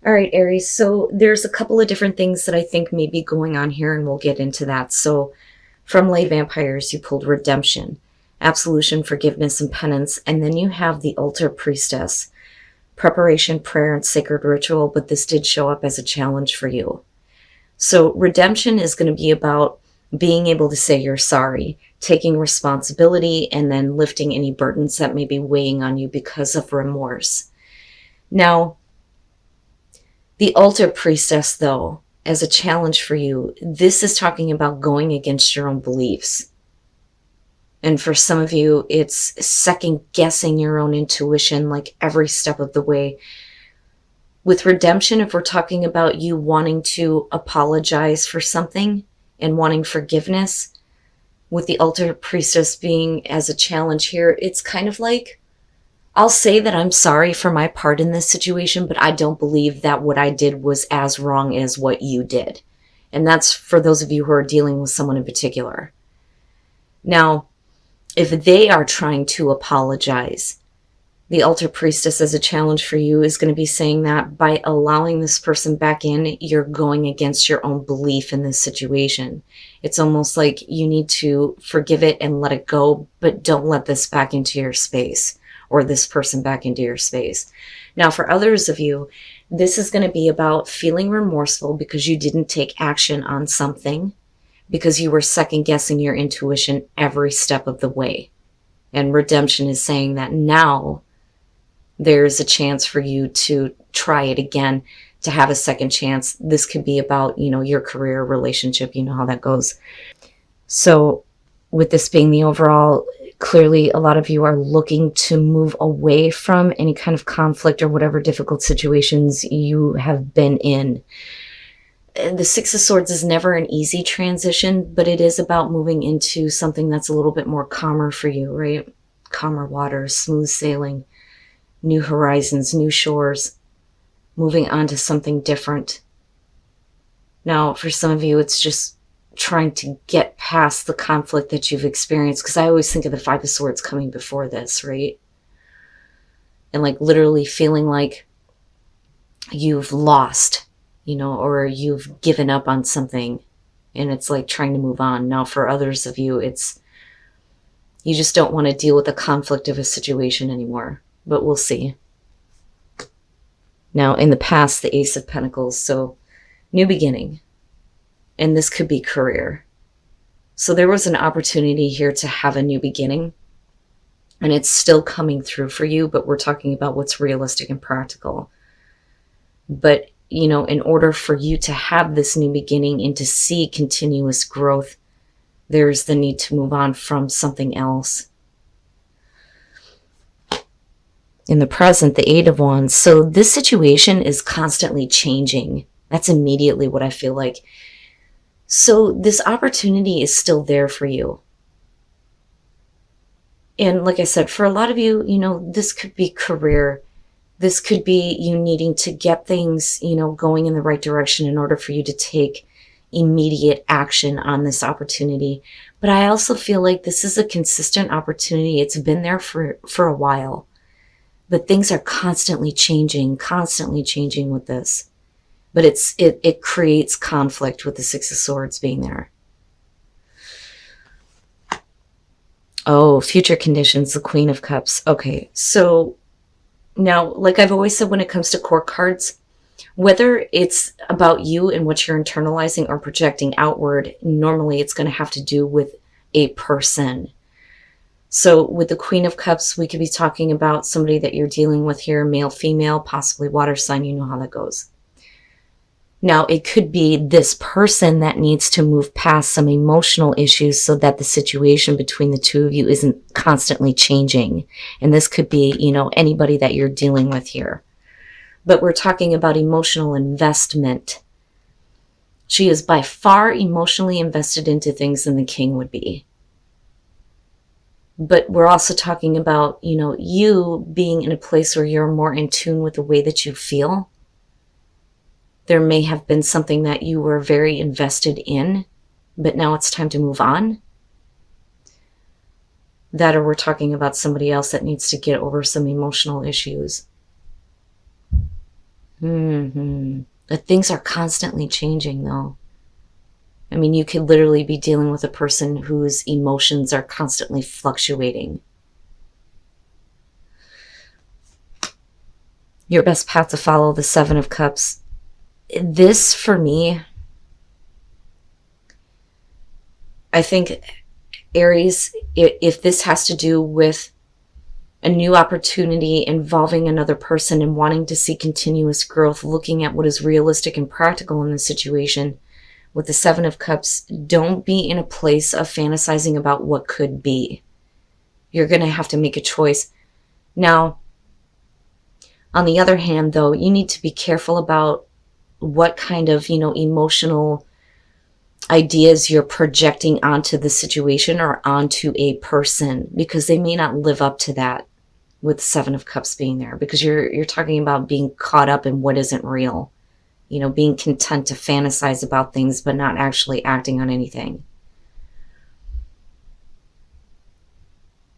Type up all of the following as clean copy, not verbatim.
All right, Aries. So there's a couple of different things that I think may be going on here, and we'll get into that. So from Lay Vampires, you pulled redemption, absolution, forgiveness, and penance. And then you have the altar priestess, preparation, prayer, and sacred ritual. But this did show up as a challenge for you. So redemption is going to be about being able to say you're sorry, taking responsibility, and then lifting any burdens that may be weighing on you because of remorse. Now, the altar priestess, though, as a challenge for you, this is talking about going against your own beliefs. And for some of you, it's second guessing your own intuition like every step of the way. With redemption, if we're talking about you wanting to apologize for something and wanting forgiveness, with the altar priestess being as a challenge here, it's kind of like, I'll say that I'm sorry for my part in this situation, but I don't believe that what I did was as wrong as what you did. And that's for those of you who are dealing with someone in particular. Now, if they are trying to apologize, the altar priestess as a challenge for you is going to be saying that by allowing this person back in, you're going against your own belief in this situation. It's almost like you need to forgive it and let it go, but don't let this back into your space, or this person back into your space. Now, for others of you, this is going to be about feeling remorseful because you didn't take action on something, because you were second guessing your intuition every step of the way. And redemption is saying that now there's a chance for you to try it again, to have a second chance. This could be about, your career, relationship, you know how that goes. So with this being the overall, clearly a lot of you are looking to move away from any kind of conflict or whatever difficult situations you have been in. The Six of Swords is never an easy transition, but it is about moving into something that's a little bit more calmer for you, right? Calmer waters, smooth sailing, new horizons, new shores, moving on to something different. Now, for some of you, it's just trying to get past the conflict that you've experienced, because I always think of the Five of Swords coming before this, right? And like literally feeling like you've lost, or you've given up on something, and it's like trying to move on. Now, for others of you, it's you just don't want to deal with the conflict of a situation anymore, but we'll see. Now, in the past, the Ace of Pentacles, so new beginning. And this could be career. So there was an opportunity here to have a new beginning, and it's still coming through for you, but we're talking about what's realistic and practical. But, in order for you to have this new beginning and to see continuous growth, there's the need to move on from something else. In the present, the Eight of Wands. So this situation is constantly changing. That's immediately what I feel like. So this opportunity is still there for you. And like I said, for a lot of you, this could be career. This could be you needing to get things, going in the right direction in order for you to take immediate action on this opportunity. But I also feel like this is a consistent opportunity. It's been there for a while. But things are constantly changing with this. But it creates conflict with the Six of Swords being there. Oh, future conditions, the Queen of Cups. Okay, so now, like I've always said when it comes to court cards, whether it's about you and what you're internalizing or projecting outward, normally it's going to have to do with a person. So with the Queen of Cups, we could be talking about somebody that you're dealing with here, male, female, possibly water sign. You know how that goes. Now, it could be this person that needs to move past some emotional issues so that the situation between the two of you isn't constantly changing. And this could be, anybody that you're dealing with here. But we're talking about emotional investment. She is by far emotionally invested into things than the king would be. But we're also talking about, you being in a place where you're more in tune with the way that you feel. There may have been something that you were very invested in, but now it's time to move on. That, or we're talking about somebody else that needs to get over some emotional issues. But things are constantly changing, though. I mean, you could literally be dealing with a person whose emotions are constantly fluctuating. Your best path to follow, the Seven of Cups. This, for me, I think, Aries, if this has to do with a new opportunity involving another person and wanting to see continuous growth, looking at what is realistic and practical in the situation, with the Seven of Cups, don't be in a place of fantasizing about what could be. You're going to have to make a choice. Now, on the other hand, though, you need to be careful about what kind of, emotional ideas you're projecting onto the situation or onto a person, because they may not live up to that with Seven of Cups being there, because you're talking about being caught up in what isn't real. Being content to fantasize about things but not actually acting on anything.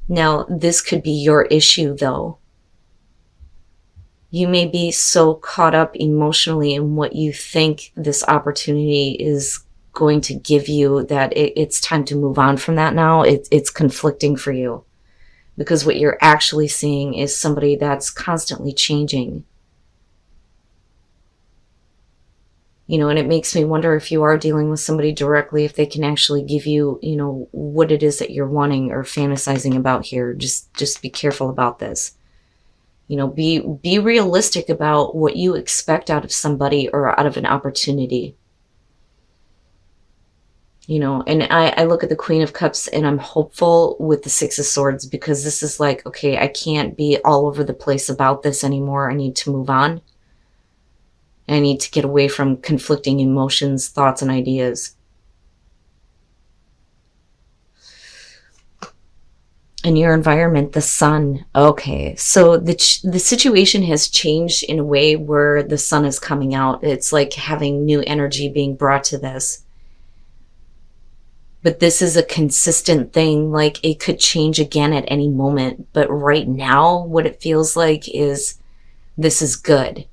Now, this could be your issue, though. You may be so caught up emotionally in what you think this opportunity is going to give you that it's time to move on from that now. It's conflicting for you, because what you're actually seeing is somebody that's constantly changing. And it makes me wonder if you are dealing with somebody directly, if they can actually give you, what it is that you're wanting or fantasizing about here. Just be careful about this. Be realistic about what you expect out of somebody or out of an opportunity. And I look at the Queen of Cups and I'm hopeful with the Six of Swords, because this is like, okay, I can't be all over the place about this anymore. I need to move on. I need to get away from conflicting emotions, thoughts, and ideas. In your environment, the sun. Okay, so the situation has changed in a way where the sun is coming out. It's like having new energy being brought to this. But this is a consistent thing. Like, it could change again at any moment. But right now, what it feels like is this is good.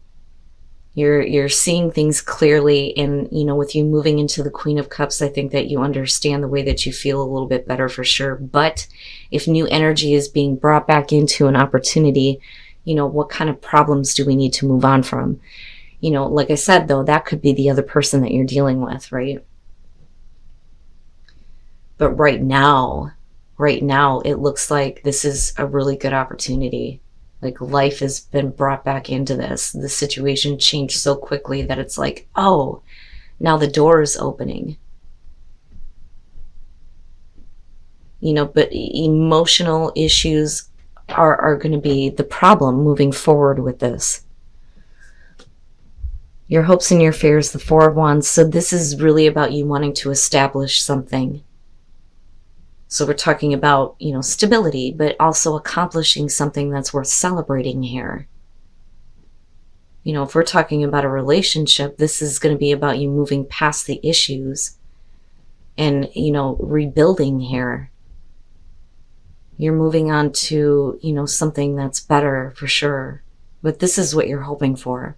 You're seeing things clearly, and with you moving into the Queen of Cups, I think that you understand the way that you feel a little bit better for sure. But if new energy is being brought back into an opportunity, what kind of problems do we need to move on from? Like I said, though, that could be the other person that you're dealing with, right? But right now, it looks like this is a really good opportunity. Like, life has been brought back into this. The situation changed so quickly that it's like, oh, now the door is opening. But emotional issues are going to be the problem moving forward with this. Your hopes and your fears, the Four of Wands. So this is really about you wanting to establish something. So we're talking about, stability, but also accomplishing something that's worth celebrating here. If we're talking about a relationship, this is going to be about you moving past the issues and, rebuilding here. You're moving on to, something that's better for sure. But this is what you're hoping for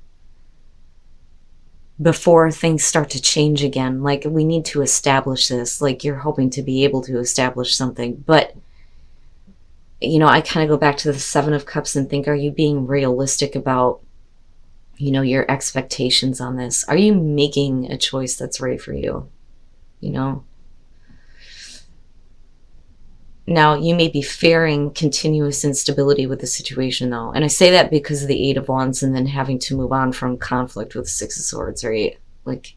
before things start to change again. Like, we need to establish this. Like, you're hoping to be able to establish something. But, I kind of go back to the Seven of Cups and think, are you being realistic about, your expectations on this? Are you making a choice that's right for you? Now, you may be fearing continuous instability with the situation, though. And I say that because of the Eight of Wands and then having to move on from conflict with the Six of Swords, right? Like,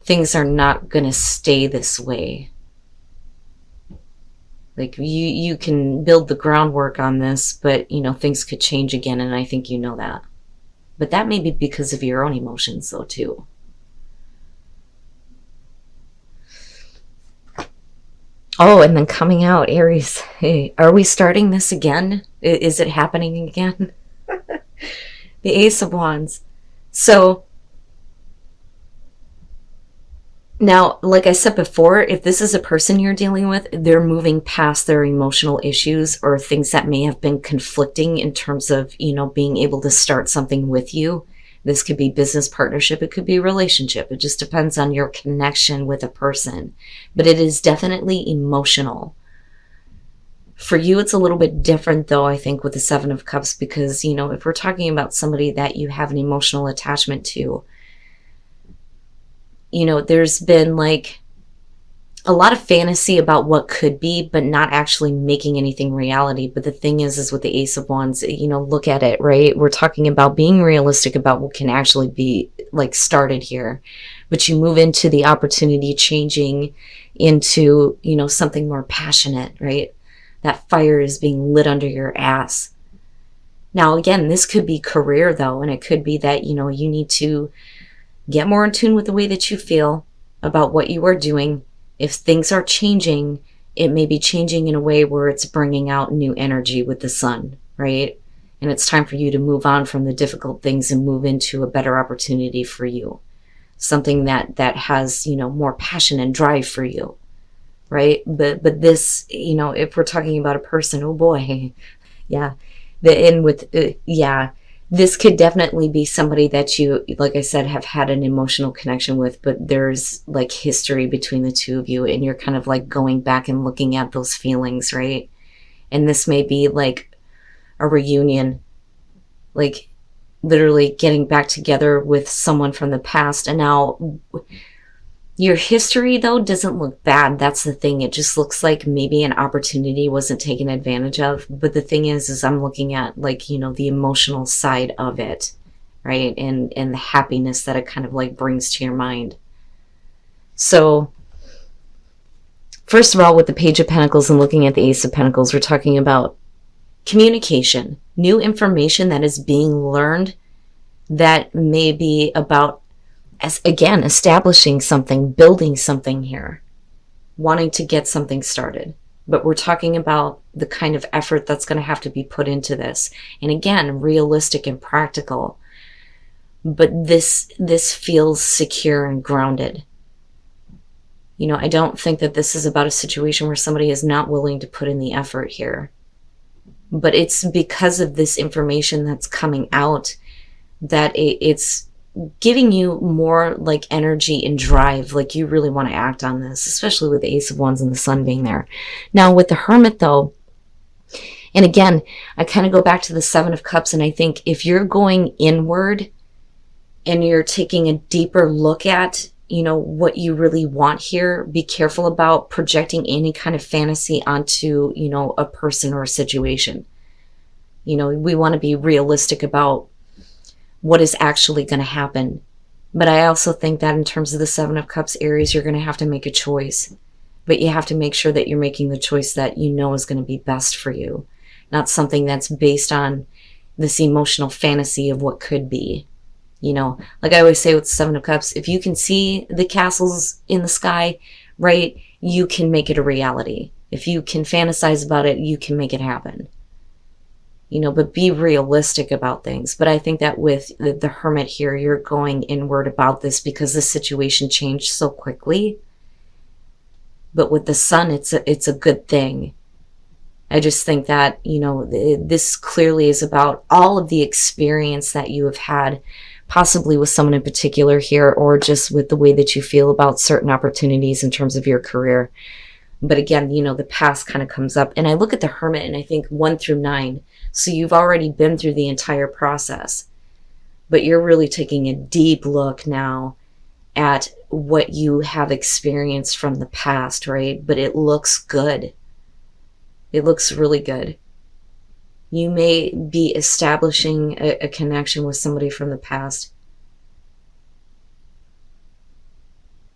things are not going to stay this way. Like, you can build the groundwork on this, but, things could change again, and I think you know that. But that may be because of your own emotions, though, too. Oh, and then coming out, Aries. Hey, are we starting this again? Is it happening again? The Ace of Wands. So, Now, like I said before, if this is a person you're dealing with, they're moving past their emotional issues or things that may have been conflicting in terms of, being able to start something with you. This could be business partnership, it could be relationship. It just depends on your connection with a person. But it is definitely emotional. For you, it's a little bit different, though, I think, with the Seven of Cups, because, if we're talking about somebody that you have an emotional attachment to, there's been like a lot of fantasy about what could be, but not actually making anything reality. But the thing is with the Ace of Wands, look at it, right? We're talking about being realistic about what can actually be like started here. But you move into the opportunity changing into, something more passionate, right? That fire is being lit under your ass. Now, again, this could be career though, and it could be that, you need to get more in tune with the way that you feel about what you are doing. If things are changing, it may be changing in a way where it's bringing out new energy with the sun, right? And it's time for you to move on from the difficult things and move into a better opportunity for you. Something that has, more passion and drive for you, right? But this, if we're talking about a person, oh boy, yeah. This could definitely be somebody that you, like I said, have had an emotional connection with, but there's like history between the two of you, and you're kind of like going back and looking at those feelings, right? And this may be like a reunion, like literally getting back together with someone from the past. And now your history, though, doesn't look bad. That's the thing. It just looks like maybe an opportunity wasn't taken advantage of. But the thing is I'm looking at like, the emotional side of it, right? And the happiness that it kind of like brings to your mind. So first of all, with the Page of Pentacles and looking at the Ace of Pentacles, we're talking about communication, new information that is being learned that may be about, as again, establishing something, building something here, wanting to get something started. But we're talking about the kind of effort that's going to have to be put into this. And again, realistic and practical. But this feels secure and grounded. I don't think that this is about a situation where somebody is not willing to put in the effort here. But it's because of this information that's coming out that it's giving you more like energy and drive, like you really want to act on this, especially with the Ace of Wands and the Sun being there. Now with the Hermit though, and again, I kind of go back to the Seven of Cups, and I think if you're going inward and you're taking a deeper look at, what you really want here, be careful about projecting any kind of fantasy onto, a person or a situation. We want to be realistic about what is actually going to happen. But I also think that in terms of the Seven of Cups, Aries, you're going to have to make a choice. But you have to make sure that you're making the choice that you know is going to be best for you, not something that's based on this emotional fantasy of what could be. Like I always say with the Seven of Cups, if you can see the castles in the sky, right, you can make it a reality. If you can fantasize about it, you can make it happen. But be realistic about things. But I think that with the Hermit here, you're going inward about this because the situation changed so quickly. But with the Sun, it's a good thing. I just think that, this clearly is about all of the experience that you have had, possibly with someone in particular here, or just with the way that you feel about certain opportunities in terms of your career. But again, the past kind of comes up. And I look at the Hermit and I think 1 through 9. So you've already been through the entire process. But you're really taking a deep look now at what you have experienced from the past, right? But it looks good. It looks really good. You may be establishing a connection with somebody from the past.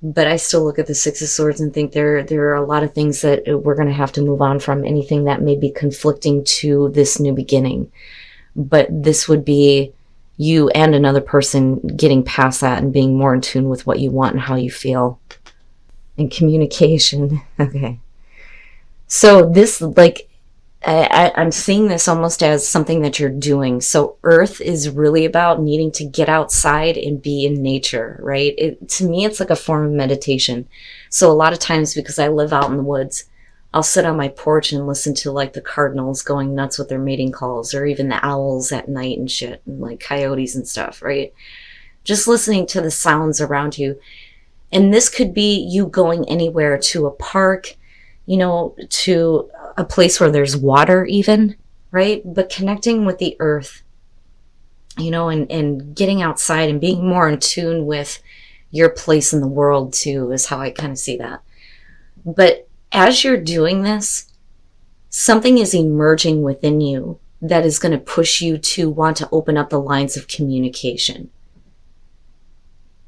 But I still look at the Six of Swords and think there are a lot of things that we're going to have to move on from, anything that may be conflicting to this new beginning. But this would be you and another person getting past that and being more in tune with what you want and how you feel. And communication. Okay. So this, like, I'm seeing this almost as something that you're doing. So Earth is really about needing to get outside and be in nature, right? To me, it's like a form of meditation. So a lot of times, because I live out in the woods, I'll sit on my porch and listen to like the cardinals going nuts with their mating calls, or even the owls at night and shit, and like coyotes and stuff, right? Just listening to the sounds around you. And this could be you going anywhere, to a park, to a place where there's water even, right? But connecting with the earth, and getting outside and being more in tune with your place in the world too, is how I kind of see that. But as you're doing this, something is emerging within you that is going to push you to want to open up the lines of communication.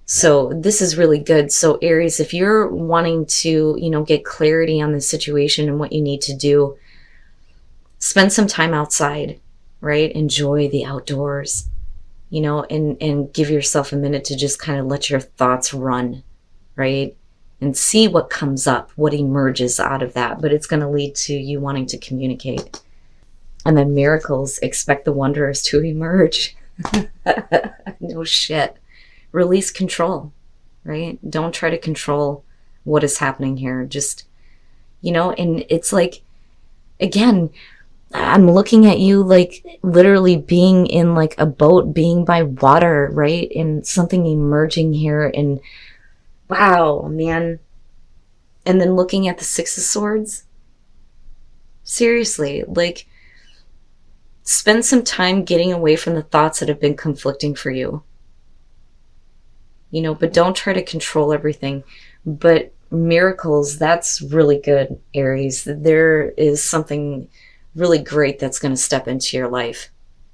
So this is really good. So Aries, if you're wanting to, get clarity on the situation and what you need to do, spend some time outside, right? Enjoy the outdoors, and give yourself a minute to just kind of let your thoughts run, right? And see what comes up, what emerges out of that. But it's going to lead to you wanting to communicate. And then miracles, expect the wonders to emerge. No shit. Release control, right? Don't try to control what is happening here. Just, and it's like, again, I'm looking at you like literally being in like a boat, being by water, right? And something emerging here, and wow, man. And then looking at the Six of Swords. Seriously, like, spend some time getting away from the thoughts that have been conflicting for you. But don't try to control everything. But miracles, that's really good, Aries. There is something really great that's going to step into your life.